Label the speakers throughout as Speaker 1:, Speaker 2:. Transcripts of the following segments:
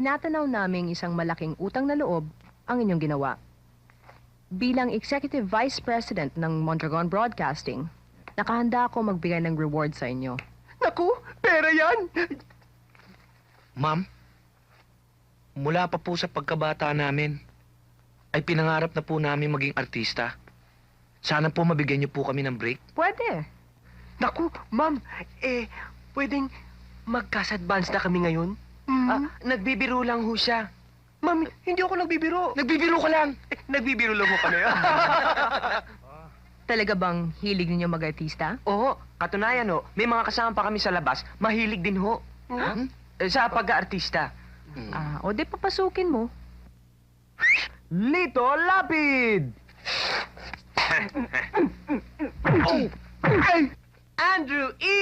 Speaker 1: tinatanaw naming isang malaking utang na loob ang inyong ginawa. Bilang Executive Vice President ng Mondragon Broadcasting, nakahanda ako magbigay ng reward sa inyo.
Speaker 2: Naku, pera yan!
Speaker 3: Ma'am, mula pa po sa pagkabata namin, ay pinangarap na po namin maging artista. Sana po mabigyan niyo po kami ng break.
Speaker 1: Pwede.
Speaker 2: Naku, ma'am, pwedeng magkas-advance na kami ngayon?
Speaker 3: Nagbibiro lang ho siya.
Speaker 2: Ma'am, hindi ako nagbibiro.
Speaker 3: Nagbibiro ka lang.
Speaker 2: Nagbibiro lang ho kami.
Speaker 1: Talaga bang hilig ninyo mag-artista?
Speaker 2: Oo, katunayan ho, may mga kasama pa kami sa labas, mahilig din ho. Sa pag-aartista.
Speaker 1: O di papasukin mo.
Speaker 2: Lito Lapid! Andrew E!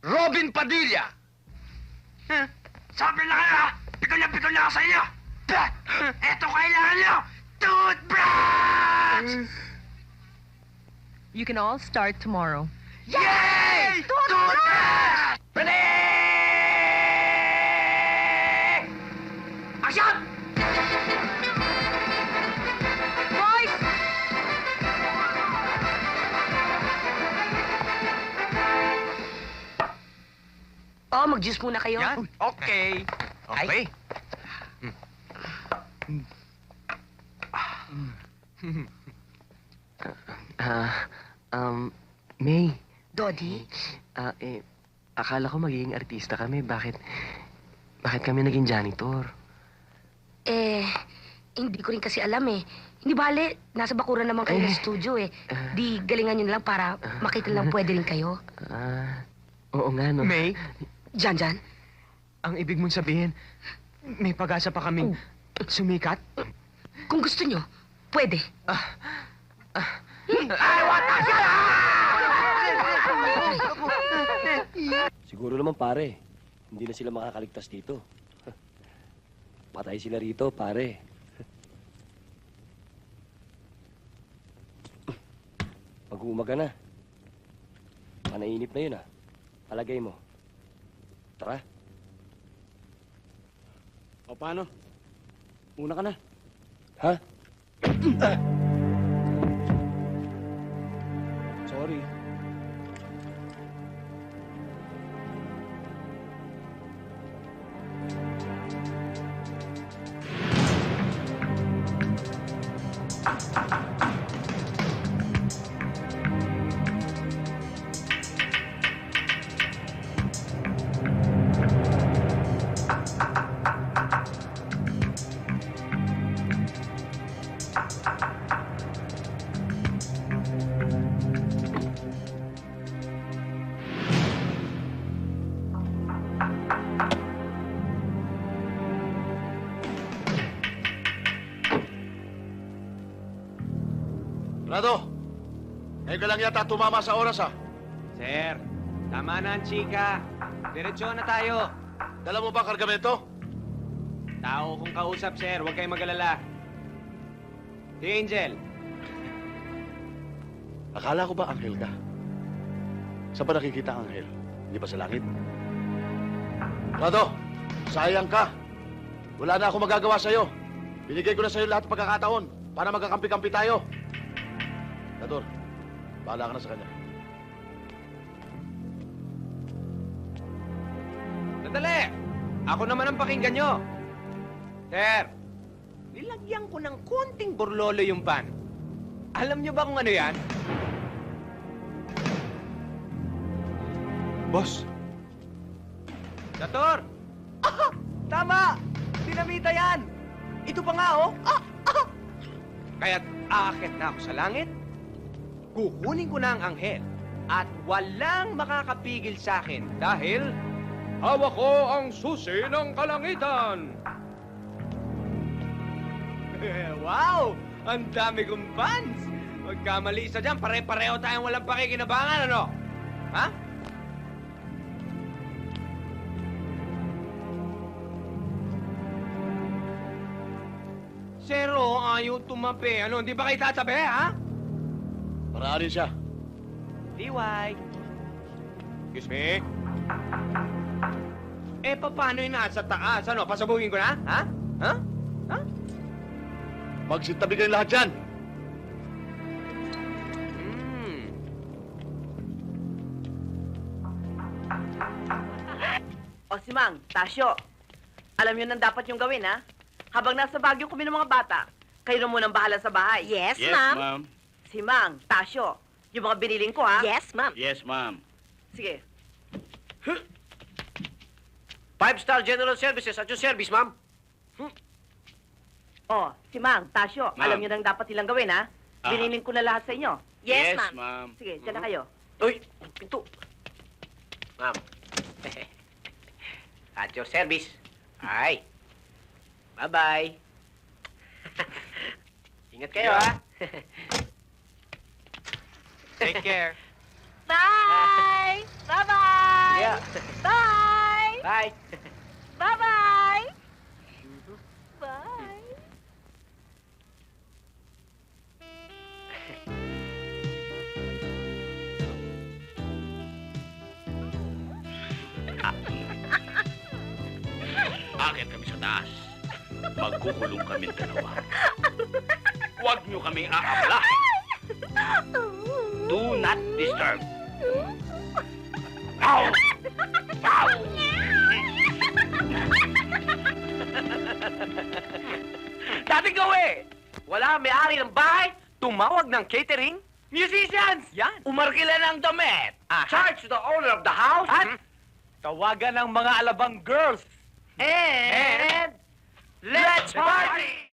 Speaker 3: Robin Padilla! Sabi na kaya, pikon na sa inyo! Eto kailangan nyo! Toothbrush!
Speaker 1: You can all start tomorrow.
Speaker 3: Yay! Toothbrush! Ready! Action!
Speaker 1: Boys!
Speaker 4: Oh, mag-juice muna kayo.
Speaker 2: Yan, okay.
Speaker 3: Okay.
Speaker 5: May,
Speaker 4: Dodi?
Speaker 5: akala ko magiging artista kami. Bakit kami naging janitor?
Speaker 4: Hindi ko rin kasi alam eh. Hindi bale, nasa bakuran naman kayo ng studio eh. Di galingan nyo na lang para makita lang pwede rin kayo.
Speaker 5: Oo nga, no?
Speaker 2: May,
Speaker 4: Jan.
Speaker 2: ang ibig mong sabihin, may pag-asa pa kaming sumikat?
Speaker 4: Kung gusto nyo, pwede.
Speaker 6: Siguro naman pare, hindi na sila makakaligtas dito. Patay sila rito, pare. Mag-uumaga na. Manainip na yun ah. Palagay mo. Tara.
Speaker 7: O paano? Una ka na.
Speaker 6: Ha?
Speaker 7: Sorry.
Speaker 8: Rado, ngayon ka lang yata tumama sa oras, ha?
Speaker 2: Sir, tama na ang chika. Diretso na tayo.
Speaker 8: Dala mo ba kargamento?
Speaker 2: Tao kong kausap, sir. Huwag kayong mag-alala. Si Angel.
Speaker 8: Akala ko ba anghel ka? Saan ba nakikita ang anghel? Hindi ba sa langit? Rado, sayang ka. Wala na ako magagawa sa'yo. Binigay ko na sa'yo lahat ng pagkakataon para magkakampi-kampi tayo. Rador, bahala ka na sa kanya.
Speaker 2: Sandali! Ako naman ang pakinggan nyo. Sir, nilagyan ko ng konting burlolo yung pan. Alam nyo ba kung ano yan?
Speaker 7: Boss,
Speaker 2: Dator! Tama! Dinamita yan! Ito pa nga, oh! Kaya't aakyat na ako sa langit, kukunin ko na ang anghel, at walang makakapigil sa akin dahil hawak ko ang susi ng kalangitan! Wow! Ang dami kong fans! Magkamali isa dyan, pare-pareho tayong walang pakikinabangan, ano? Ha? Zero, ayaw tumabi. Ano, hindi ba kayo tatabi, ha?
Speaker 8: Paraanin siya.
Speaker 2: Liway. Excuse me? Eh, paano yun nasa taas? Ano, pasabugin ko na? Ha? Ha? Ha?
Speaker 8: Magsintabi kayong lahat dyan.
Speaker 2: Hmm.
Speaker 9: O si Mang, Tasyo, alam niyo nang dapat yung gawin, ha? Habang nasa Baguio kami ng mga bata, kayo na munang bahala sa bahay.
Speaker 10: Yes,
Speaker 7: Yes,
Speaker 10: ma'am.
Speaker 7: ma'am.
Speaker 9: Si Mang, Tasyo, yung mga biniling ko, ha?
Speaker 10: Yes, ma'am.
Speaker 7: Yes, ma'am.
Speaker 9: Sige.
Speaker 2: 5-star General Services at yung service, ma'am.
Speaker 9: O, si Mang, Tasyo,
Speaker 7: Ma'am.
Speaker 9: alam niyo nang dapat ilang gawin, ha?
Speaker 7: Ah.
Speaker 9: Biniling ko na lahat sa inyo.
Speaker 10: Yes,
Speaker 7: Yes,
Speaker 10: ma'am.
Speaker 7: ma'am.
Speaker 9: Sige, dyan na kayo.
Speaker 2: Uy, pinto. Ma'am. At your service. Ay. Bye-bye. Ingat kayo, ha? Take care.
Speaker 10: Bye! Bye-bye!
Speaker 2: Yeah.
Speaker 10: Bye!
Speaker 2: Bye.
Speaker 10: Bye-bye! Bye!
Speaker 7: Akit kami sa taas. Magkukulong kami dalawa. Huwag niyo kaming aabla. Do not disturb. Ow! Ow!
Speaker 2: Dating gawi! Wala may-ari ng bahay, tumawag ng catering, musicians! Yan!
Speaker 3: Umarkila ng damit!
Speaker 2: Charge the owner of the house, at
Speaker 3: Tawagan ng mga alabang girls!
Speaker 2: and let's party!